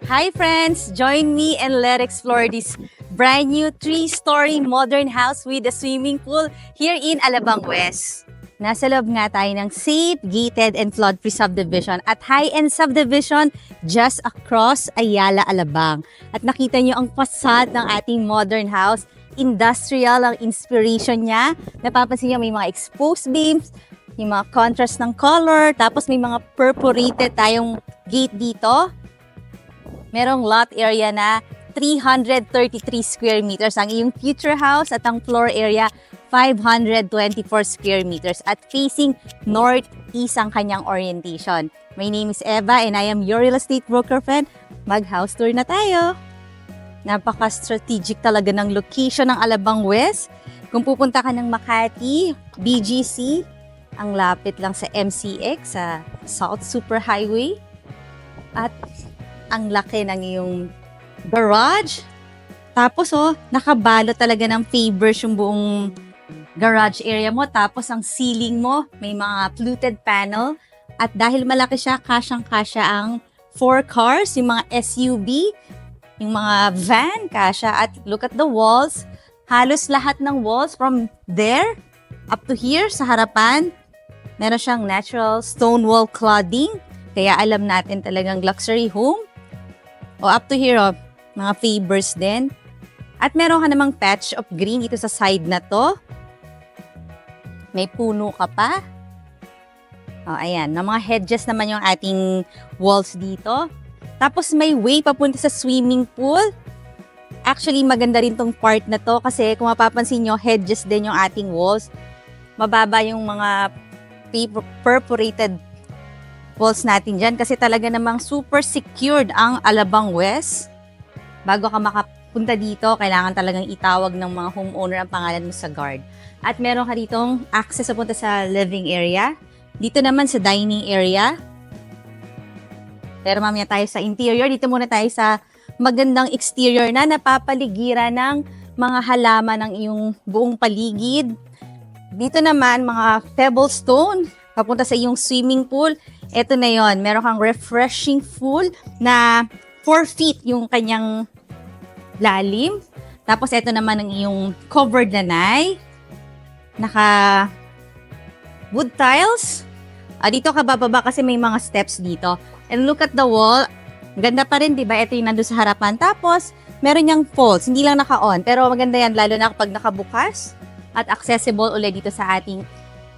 Hi friends! Join me and let's explore this brand new 3-story modern house with a swimming pool here in Alabang West. Nasa loob nga tayo ng safe, gated, and flood-free subdivision at high-end subdivision just across Ayala, Alabang. At nakita niyo ang facade ng ating modern house. Industrial ang inspiration niya. Napapansin niyo may mga exposed beams, yung mga contrast ng color, tapos may mga perforated tayong gate dito. Merong lot area na 333 square meters ang iyong future house at ang floor area 524 square meters at facing northeast ang kanyang orientation. My name is Eva and I am your real estate broker friend. Mag-house tour na tayo. Napaka-strategic talaga ng location ng Alabang West. Kung pupunta ka ng Makati, BGC, ang lapit lang sa MCX, sa South Super Highway. At ang laki ng iyong garage. Tapos nakabalo talaga ng pavers yung buong garage area mo. Tapos ang ceiling mo, may mga fluted panel. At dahil malaki siya, kasyang-kasya ang 4 cars, yung mga SUV, yung mga van, kasya. At look at the walls. Halos lahat ng walls from there up to here sa harapan. Meron siyang natural stone wall cladding. Kaya alam natin talagang luxury home. O up to here, mga favors din. At meron ka namang patch of green dito sa side na to. May puno ka pa. O ayan, na mga hedges naman yung ating walls dito. Tapos may way papunta sa swimming pool. Actually, maganda rin tong part na to kasi kung mapapansin nyo, hedges din yung ating walls. Mababa yung mga perforated walls natin dyan kasi talaga namang super secured ang Alabang West. Bago ka makapunta dito, kailangan talagang itawag ng mga homeowner ang pangalan mo sa guard. At meron ka ditong access papunta sa living area. Dito naman sa dining area. Pero mamaya tayo sa interior. Dito muna tayo sa magandang exterior na napapaligiran ng mga halaman ng iyong buong paligid. Dito naman, mga pebble stone papunta sa iyong swimming pool. Ito na yon, meron kang refreshing pool na 4 feet yung kanyang lalim. Tapos ito naman ang iyong covered lanai. Naka wood tiles. Dito ka bababa kasi may mga steps dito. And look at the wall. Ganda pa rin, di ba? Ito yung nandun sa harapan. Tapos, meron niyang falls. Hindi lang naka-on. Pero maganda yan, lalo na kapag nakabukas. At accessible ulit dito sa ating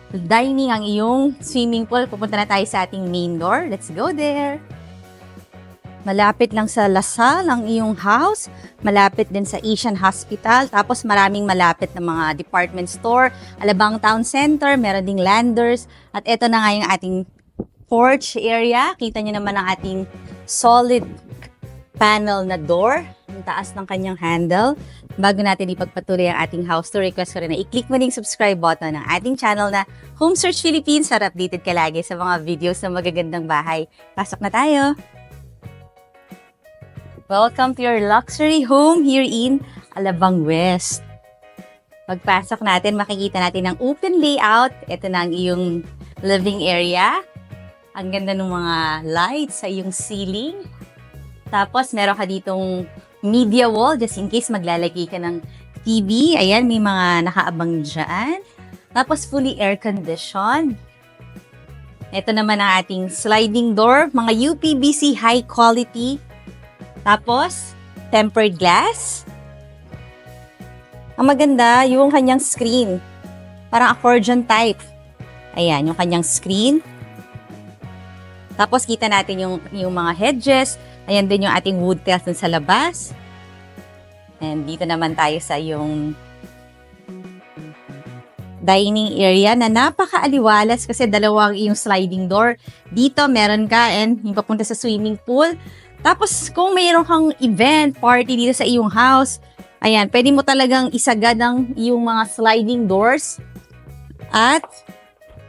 dining ang iyong swimming pool. Pupunta na tayo sa ating main door. Let's go there. Malapit lang sa Lasal ang iyong house. Malapit din sa Asian Hospital. Tapos maraming malapit na mga department store. Alabang Town Center. Meron ding Landers. At ito na nga yung ating porch area. Kita nyo naman ang ating solid panel na door. Ang taas ng kanyang handle. Bago natin ipagpatuloy ang ating house tour, request ko rin na i-click mo din subscribe button ng ating channel na Home Search Philippines para updated ka lagi sa mga videos ng magagandang bahay. Pasok na tayo! Welcome to your luxury home here in Alabang West. Pagpasok natin, makikita natin ang open layout. Ito na ang iyong living area. Ang ganda ng mga lights sa iyong ceiling. Tapos, meron ka ditong media wall, just in case maglalagay ka ng TV. Ayan, may mga nakaabang dyan. Tapos, fully air-conditioned. Ito naman ang ating sliding door. Mga UPVC high quality. Tapos, tempered glass. Ang maganda, yung kanyang screen. Parang accordion type. Ayan, yung kanyang screen. Tapos, kita natin yung mga hedges. Ayan din yung ating wood tiles dun sa labas. And dito naman tayo sa yung dining area na napaka-aliwalas kasi dalawang yung sliding door. Dito meron ka and yung papunta sa swimming pool. Tapos kung mayroon kang event, party dito sa iyong house, ayan, pwede mo talagang isagad ang yung mga sliding doors. At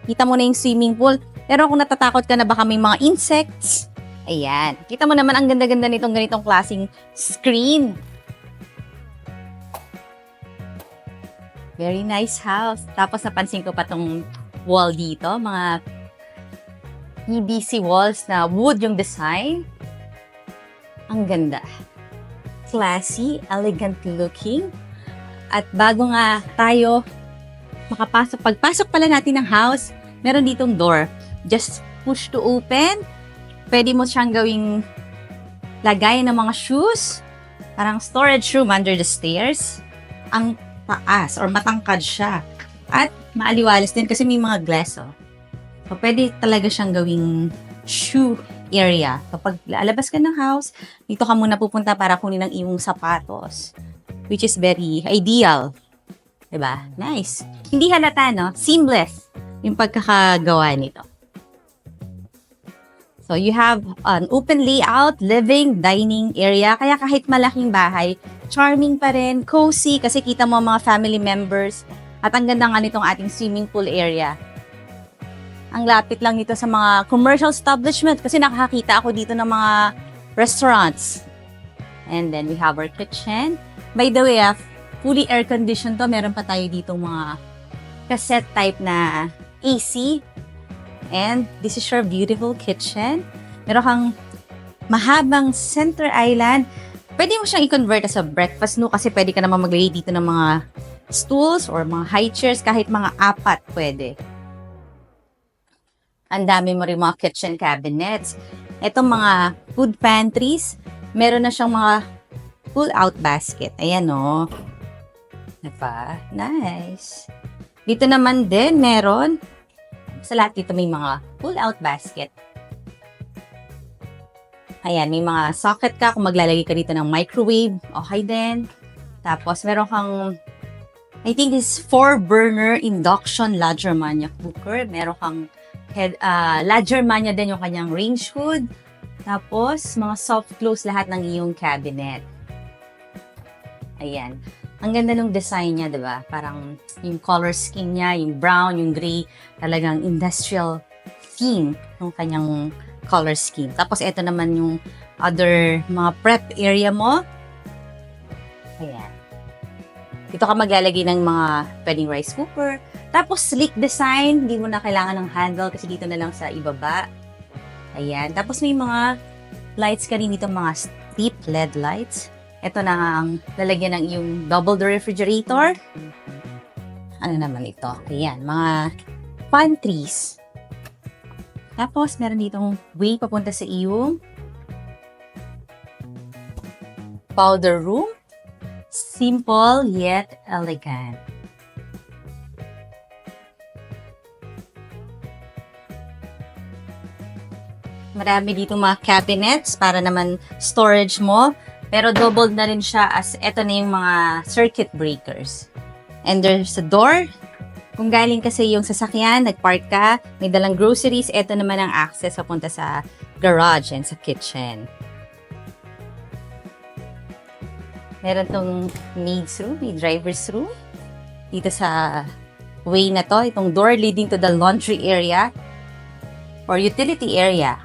kita mo na yung swimming pool. Pero kung natatakot ka na baka may mga insects, ayan. Kita mo naman ang ganda-ganda nitong ganitong klaseng screen. Very nice house. Tapos napansin ko pa tong wall dito. Mga PVC walls na wood yung design. Ang ganda. Classy, elegant looking. At bago nga tayo makapasok, pagpasok pala natin ng house, meron ditong door. Just push to open. Pwede mo siyang gawing lagay ng mga shoes. Parang storage room under the stairs. Ang taas or matangkad siya. At maaliwalas din kasi may mga glass. Oh. So, pwede talaga siyang gawing shoe area. Kapag lalabas ka ng house, dito ka muna pupunta para kunin ang iyong sapatos. Which is very ideal. Diba? Nice. Hindi halata, no? Seamless yung pagkakagawa nito. So, you have an open layout, living, dining area. Kaya kahit malaking bahay, charming pa rin, cozy, kasi kita mo mga family members. At ang ganda nga nitong ating swimming pool area. Ang lapit lang nito sa mga commercial establishment kasi nakakita ako dito ng mga restaurants. And then we have our kitchen. By the way, fully air-conditioned to. Meron pa tayo dito mga cassette type na AC. And this is your beautiful kitchen. Meron kang mahabang center island. Pwede mo siyang i-convert as a breakfast nook kasi pwede ka naman maglagay dito ng mga stools or mga high chairs. Kahit mga 4 pwede. Ang dami mo rin mga kitchen cabinets. Itong mga food pantries, meron na siyang mga pull-out basket. Ayan o. Diba? Nice. Dito naman din, meron. Sa lahat dito may mga pull-out basket. Ayan, may mga socket ka. Kung maglalagay ka dito ng microwave, okay din. Tapos, meron kang, I think this 4-burner induction Lagermania cooker. Meron kang Lagermania din yung kanyang range hood. Tapos, mga soft close lahat ng iyong cabinet. Ayan. Ang ganda ng design niya, diba? Parang yung color scheme niya, yung brown, yung gray, talagang industrial theme ng kanyang color scheme. Tapos, ito naman yung other mga prep area mo. Ayan. Dito ka maglalagay ng mga pwedeng rice cooker. Tapos, sleek design. Hindi mo na kailangan ng handle kasi dito na lang sa ibaba. Ayan. Tapos, may mga lights ka rin dito, mga strip LED lights. Ito na ang lalagyan ng iyong double door refrigerator. Ano naman ito? Ayan. Mga pantries. Tapos, meron ditong way papunta sa iyong powder room. Simple yet elegant. Marami dito mga cabinets para naman storage mo. Pero doubled na rin siya as eto na yung mga circuit breakers. And there's a door. Kung galing kasi yung sasakyan, nagpark ka, may dalang groceries, eto naman ang access papunta sa garage and sa kitchen. Meron tong maid's room, may driver's room. Dito sa way na to, itong door leading to the laundry area or utility area.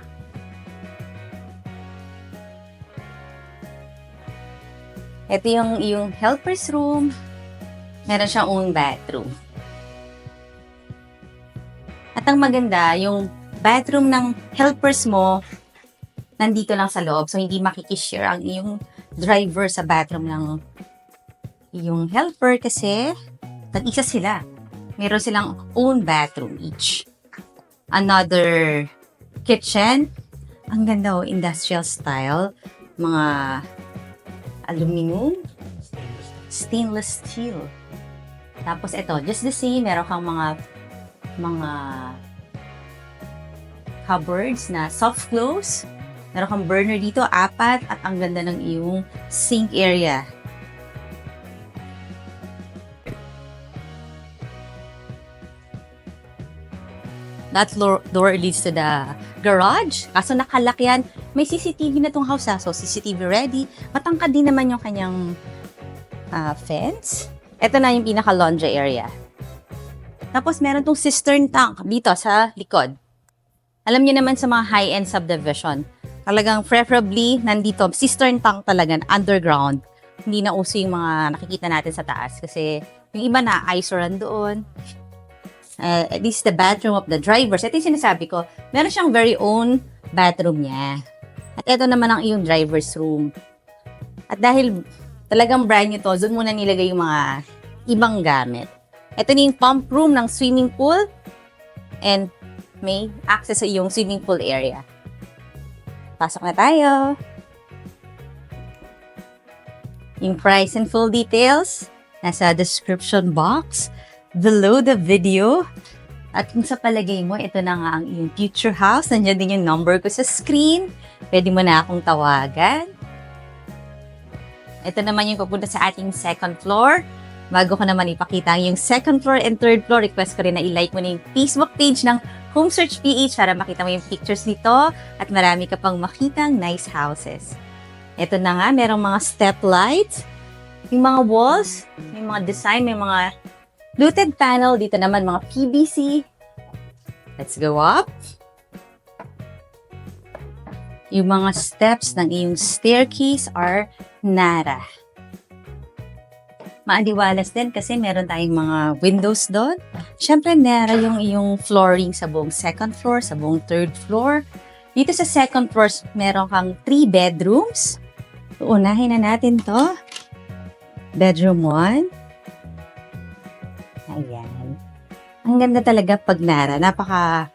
Ito yung helper's room. Meron siyang own bathroom. At ang maganda, yung bathroom ng helpers mo, nandito lang sa loob. So, hindi makikishare ang iyong driver sa bathroom ng iyong helper kasi tag-isa sila. Meron silang own bathroom each. Another kitchen. Ang ganda industrial style. Mga aluminum, stainless steel. Tapos ito, just the same, meron kang mga cupboards na soft close. Meron kang burner dito, 4, at ang ganda ng iyong sink area. That door leads to the garage. Kaso nakalak yan. May CCTV na tong house So, CCTV ready. Matangkad din naman yung kanyang fence. Ito na yung pinaka-laundry area. Tapos, meron tong cistern tank dito sa likod. Alam niyo naman sa mga high-end subdivision, talagang preferably nandito, cistern tank talaga, underground. Hindi na uso yung mga nakikita natin sa taas. Kasi yung iba na eyesore doon. This is the bathroom of the drivers. Ito yung sinasabi ko, meron siyang very own bathroom niya. At At ito naman ang iyong driver's room. At dahil talagang brand new to, doon muna nilagay yung mga ibang gamit. Ito na yung pump room ng swimming pool. And may access sa iyong swimming pool area. Pasok na tayo. Yung price and full details, nasa description box below the video. At kung sa palagay mo, ito na nga ang iyong future house. Nandiyan din yung number ko sa screen. Pwede mo na akong tawagan. Ito naman yung papunta sa ating second floor. Bago ko naman ipakita ang yung second floor and third floor, request ko rin na i-like mo na yung Facebook page ng Home Search PH para makita mo yung pictures nito at marami ka pang makitang nice houses. Ito na nga, merong mga step lights, yung mga walls, may mga design, may mga fluted panel, dito naman mga PVC. Let's go up. Yung mga steps ng iyong staircase are Nara. Maaliwalas din kasi meron tayong mga windows doon. Siyempre, Nara yung iyong flooring sa buong second floor, sa buong third floor. Dito sa second floor, meron kang 3 bedrooms. Unahin na natin to. Bedroom 1. Ayan. Ang ganda talaga pag Nara. Napaka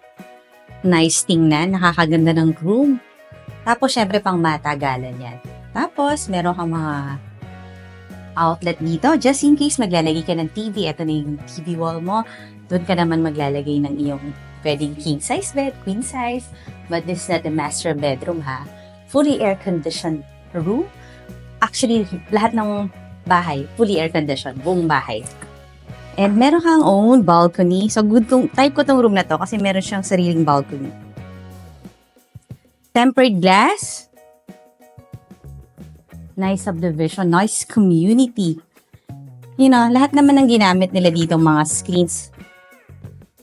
nice tingnan. Nakakaganda ng room. Tapos, syempre, pang matagalan yan. Tapos, meron kang mga outlet dito. Just in case maglalagay ka ng TV. Ito na yung TV wall mo. Doon ka naman maglalagay ng iyong pwedeng king size bed, queen size. But this is not the master bedroom, ha. Fully air-conditioned room. Actually, lahat ng bahay, fully air-conditioned. Buong bahay. And meron kang own balcony. So, good type ko tong room na to kasi meron siyang sariling balcony. Tempered glass. Nice subdivision. Nice community. You know, lahat naman ng ginamit nila dito mga screens.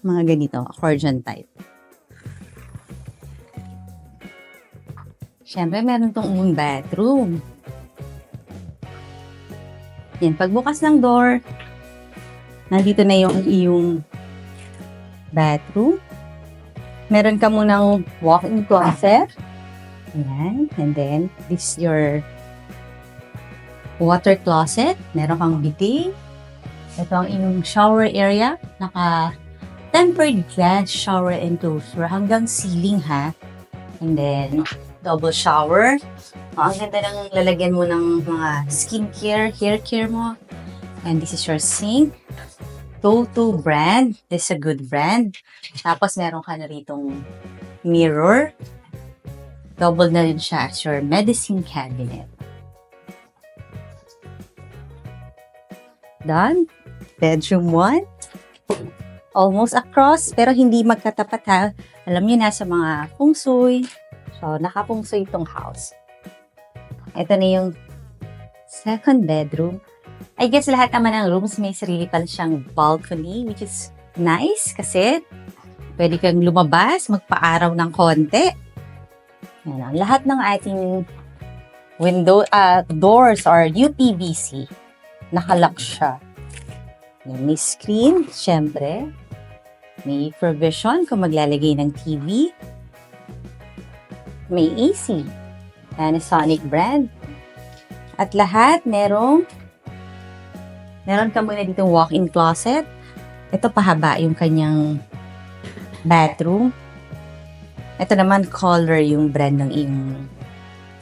Mga ganito. Accordion type. Siyempre, meron tong own bathroom. Yan. Pagbukas ng door, nandito na yung iyong bathroom. Meron ka munang walk-in closet. Ayan. And then, this is your water closet. Meron kang bidet. Ito ang iyong shower area. Naka-tempered glass shower enclosure hanggang ceiling, ha. And then, double shower. Ang ganda ng lalagyan mo ng mga skincare, hair care mo. And this is your sink. Toto brand. This is a good brand. Tapos, meron ka na ritong mirror. Double na rin siya as your medicine cabinet. Done. Bedroom 1. Almost across, pero hindi magkatapat, ha. Alam niyo na sa mga feng shui. So, naka-feng shui itong house. Ito na yung second bedroom. I guess lahat naman ng rooms may sarili pa siyang balcony, which is nice kasi pwede kang lumabas, magpa-araw ng konti. Yan, lahat ng ating doors are UPVC. Nakalock siya. Yan, may screen, syempre. May provision kung maglalagay ng TV. May AC. Panasonic brand. At lahat, meron ka muna ditong walk-in closet. Ito pahaba yung kanyang bathroom. Ito naman color yung brand ng iyong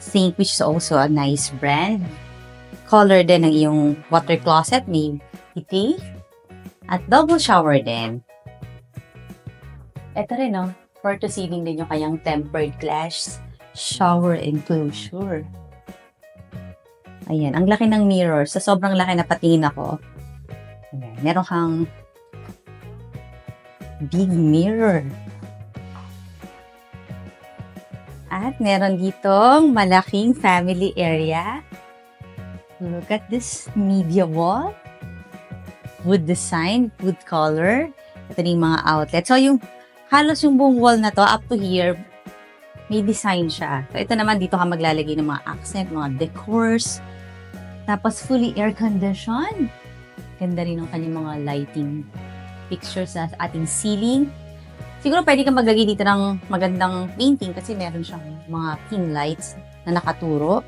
sink, which is also a nice brand. Color din ng iyong water closet. May bidet. At double shower din. Ito rin, no? For to ceiling din yung kanyang tempered glass shower enclosure. Ayan, ang laki ng mirror. Sa sobrang laki na patingin ako. Ayan, meron kang big mirror. At meron ditong malaking family area. Look at this media wall. Wood design, wood color. Ito na yung mga outlet. So, halos yung buong wall na to, up to here, may design siya. So, ito naman, dito ka maglalagay ng mga accent, mga decors. Tapos, fully air-conditioned. Ganda rin ang kanyang mga lighting fixtures sa ating ceiling. Siguro pwede kang maglagay dito ng magandang painting kasi meron siyang mga pin lights na nakaturo.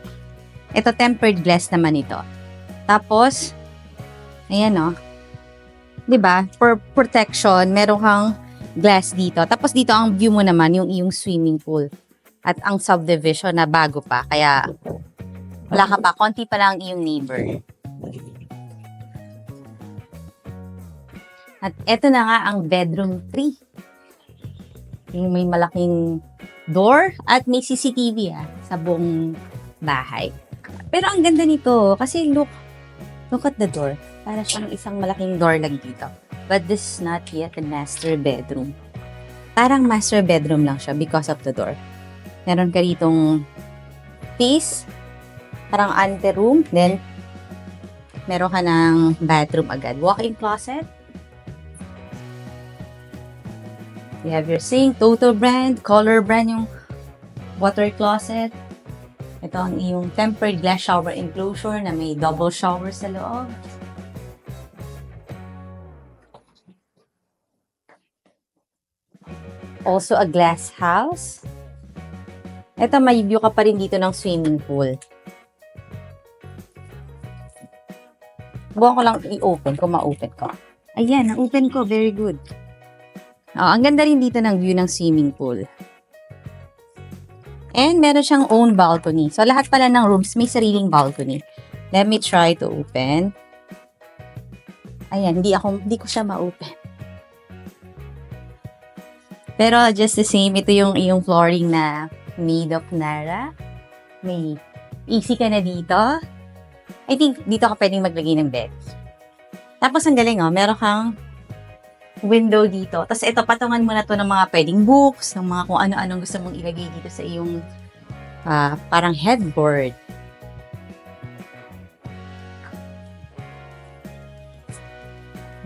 Ito, tempered glass naman ito. Tapos, ayan o. 'Di ba? For protection, meron kang glass dito. Tapos dito ang view mo naman, yung iyong swimming pool. At ang subdivision na bago pa. Kaya, wala ka pa. Konti pa lang iyong neighbor. At eto na nga ang bedroom 3. Yung may malaking door at may CCTV sa buong bahay. Pero ang ganda nito kasi look at the door. Para siyang isang malaking door lang dito. But this is not yet the master bedroom. Parang master bedroom lang siya because of the door. Meron ka ditong space, parang anteroom, then meron ka ng bathroom agad. Walk-in closet. You have your sink, Toto brand, Color brand yung water closet. Ito ang iyong tempered glass shower enclosure na may double shower sa loob. Also a glass house. Ito, may view ka pa rin dito ng swimming pool. Buwan ko lang i-open kung ma-open ko. Ayan, na-open ko. Very good. Ang ganda rin dito ng view ng swimming pool. And meron siyang own balcony. So, lahat pala ng rooms may sariling balcony. Let me try to open. Ayan, hindi ko siya ma-open. Pero just the same, ito yung iyong flooring na made of Nara. May AC ka na dito. I think dito ka pwedeng maglagay ng bed. Tapos ang galing meron kang window dito. Tapos ito, patungan mo na to ng mga pwedeng books, ng mga kung ano-anong gusto mong ilagay dito sa iyong parang headboard.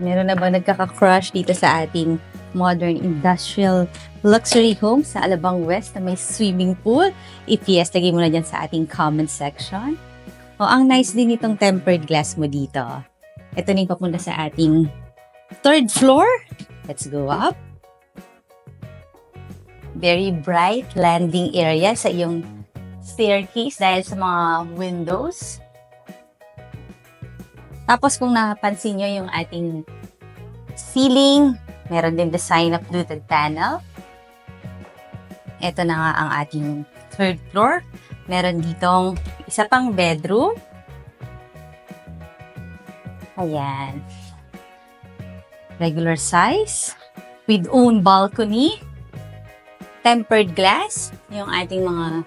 Meron na ba nagkaka-crush dito sa ating modern industrial luxury home sa Alabang West na may swimming pool? If yes, lagay mo na dyan sa ating comment section. Ang nice din itong tempered glass mo dito. Ito na yung papunta sa ating third floor. Let's go up. Very bright landing area sa iyong staircase dahil sa mga windows. Tapos kung napansin nyo yung ating ceiling, meron din design na fluted panel. Ito na nga ang ating third floor. Meron ditong isa pang bedroom. Ayan. Regular size. With own balcony. Tempered glass. Yung ating mga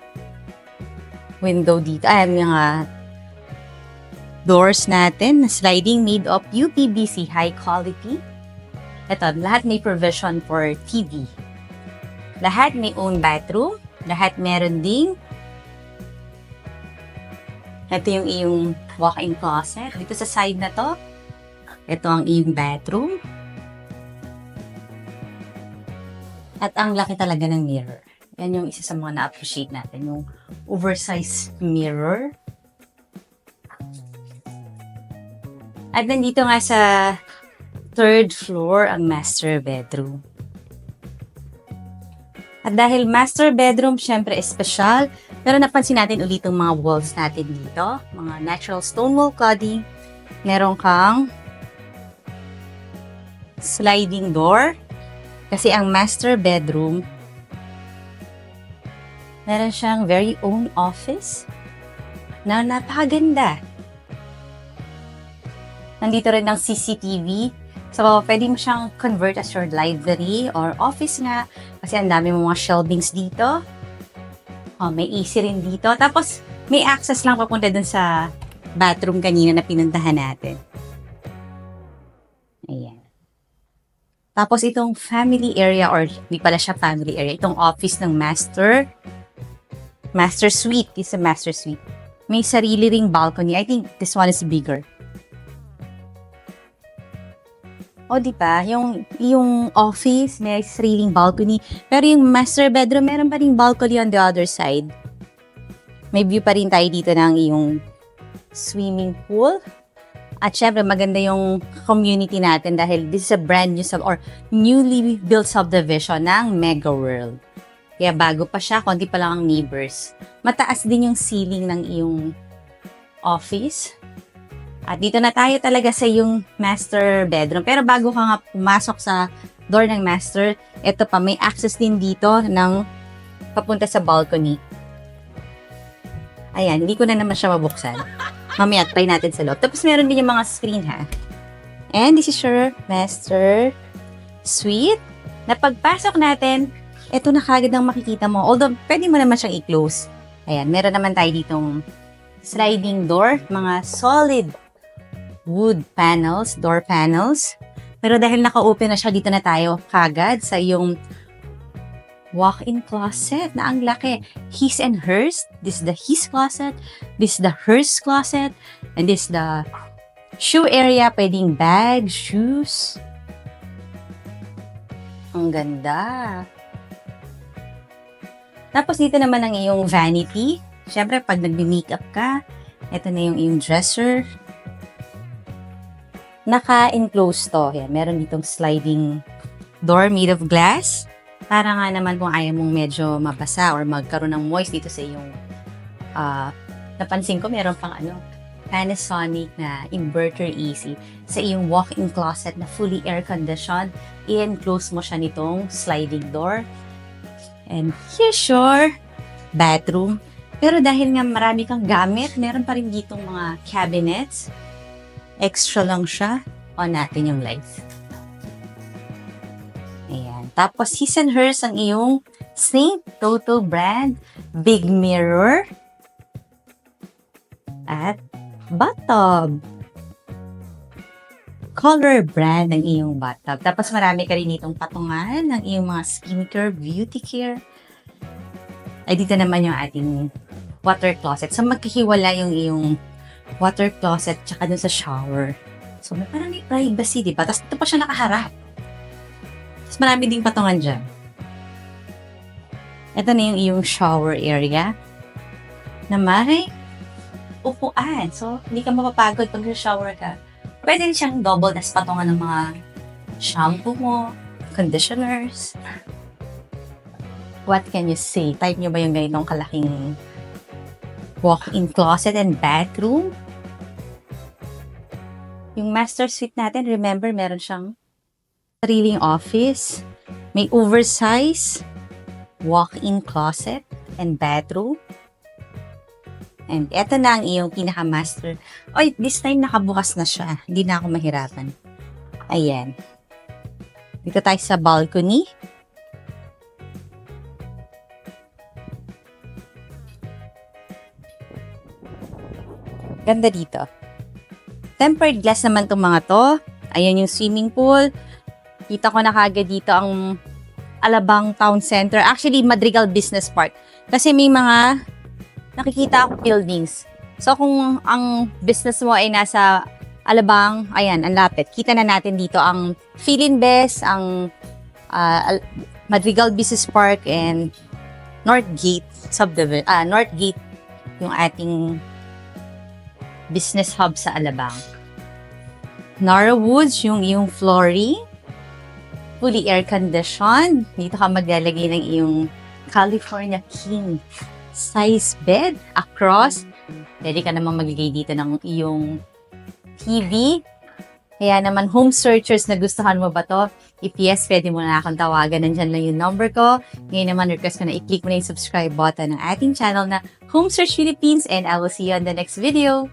window dito. Mga doors natin na sliding made of UPVC high quality. Ito, lahat may provision for TV. Lahat may own bathroom. Lahat meron ding. Ito yung iyong walk-in closet. Dito sa side na to, ito ang iyong bathroom. At ang laki talaga ng mirror. Yan yung isa sa mga na-appreciate natin, yung oversized mirror. At nandito nga sa third floor ang master bedroom. At dahil master bedroom, syempre espesyal, pero napansin natin ulit yung mga walls natin dito, mga natural stone wall cladding. Meron kang sliding door, kasi ang master bedroom, meron siyang very own office na napakaganda. Nandito rin ang CCTV. So, pwede mo siyang convert as your library or office nga. Kasi ang dami mga shelvings dito. May AC rin dito. Tapos, may access lang papunta dun sa bathroom kanina na pinuntahan natin. Ayan. Tapos, itong family area or hindi pala siya family area. Itong office ng master suite. It's a master suite. May sarili ring balcony. I think this one is bigger. Di ba? Yung office, may sariling balcony. Pero yung master bedroom, meron pa rin balcony on the other side. May view pa rin tayo dito ng iyong swimming pool. At syempre, maganda yung community natin dahil this is a brand new or newly built subdivision ng Mega World. Kaya bago pa siya, konti pa lang ang neighbors. Mataas din yung ceiling ng iyong office. At dito na tayo talaga sa yung master bedroom. Pero bago ka nga pumasok sa door ng master, ito pa, may access din dito ng papunta sa balcony. Ayan, hindi ko na naman siya mabuksan. Mamaya, try natin sa loob. Tapos meron din yung mga screen, ha? And this is your master suite. Na pagpasok natin, ito na kagad ang makikita mo. Although, pwede mo naman siyang i-close. Ayan, meron naman tayo ditong sliding door. Mga solid wood panels, door panels. Pero dahil naka-open na siya, dito na tayo kagad sa yung walk-in closet na ang laki. His and hers. This is the his closet. This is the hers closet. And this is the shoe area. Pwedeng bag, shoes. Ang ganda. Tapos dito naman ang iyong vanity. Siyempre, pag nag-makeup ka, ito na yung iyong dresser. Naka-enclosed to. Yan, meron ditong sliding door made of glass. Para nga naman kung ayaw mong medyo mabasa or magkaroon ng moist dito sa iyong napansin ko meron pang Panasonic na inverter easy sa iyong walk-in closet na fully air-conditioned. I-enclose mo siya nitong sliding door. And here's your bathroom. Pero dahil nga marami kang gamit, meron pa rin ditong mga cabinets. Extra lang siya. On natin yung lights. Ayan. Tapos, his and hers ang iyong St. Toto brand, big mirror, at bathtub. Color brand ng iyong bathtub. Tapos, marami ka rin itong patungan ng iyong mga skincare, beauty care. Ay, dito naman yung ating water closet. So, magkahiwala yung iyong water closet tsaka dun sa shower. So, parang may privacy, diba? Tapos, ito pa siya nakaharap. Tapos marami ding patungan dyan. Ito na yung iyong shower area na may upuan. So, hindi ka mapapagod pag shower ka. Pwede rin siyang double as patungan ng mga shampoo mo, conditioners. What can you say? Type nyo ba yung ganitong kalaking walk-in closet and bathroom? Yung master suite natin, remember, meron siyang sariling office, may oversized walk-in closet and bathroom. And eto na ang iyong pinaka-master. Oy, this time nakabukas na siya. Hindi na ako mahirapan. Ayan. Dito tayo sa balcony. Ganda dito. Tempered glass naman itong mga to. Ayan yung swimming pool. Kita ko na kagad dito ang Alabang Town Center. Actually, Madrigal Business Park. Kasi may mga nakikita ako buildings. So, kung ang business mo ay nasa Alabang, ayan, ang lapit. Kita na natin dito ang Philinbest, ang Madrigal Business Park, and Northgate Subdivision. Northgate yung ating business hub sa Alabang. Nara Woods, yung iyong flooring. Fully air-conditioned. Dito ka maglalagay ng iyong California King size bed across. Pwede ka namang maglagay dito ng iyong TV. Kaya naman, home searchers, nagustuhan mo ba to? If yes, pwede mo na akong tawagan. Nandyan lang yung number ko. Ngayon naman, request ko na i-click mo na yung subscribe button ng ating channel na Home Search Philippines, and I will see you on the next video.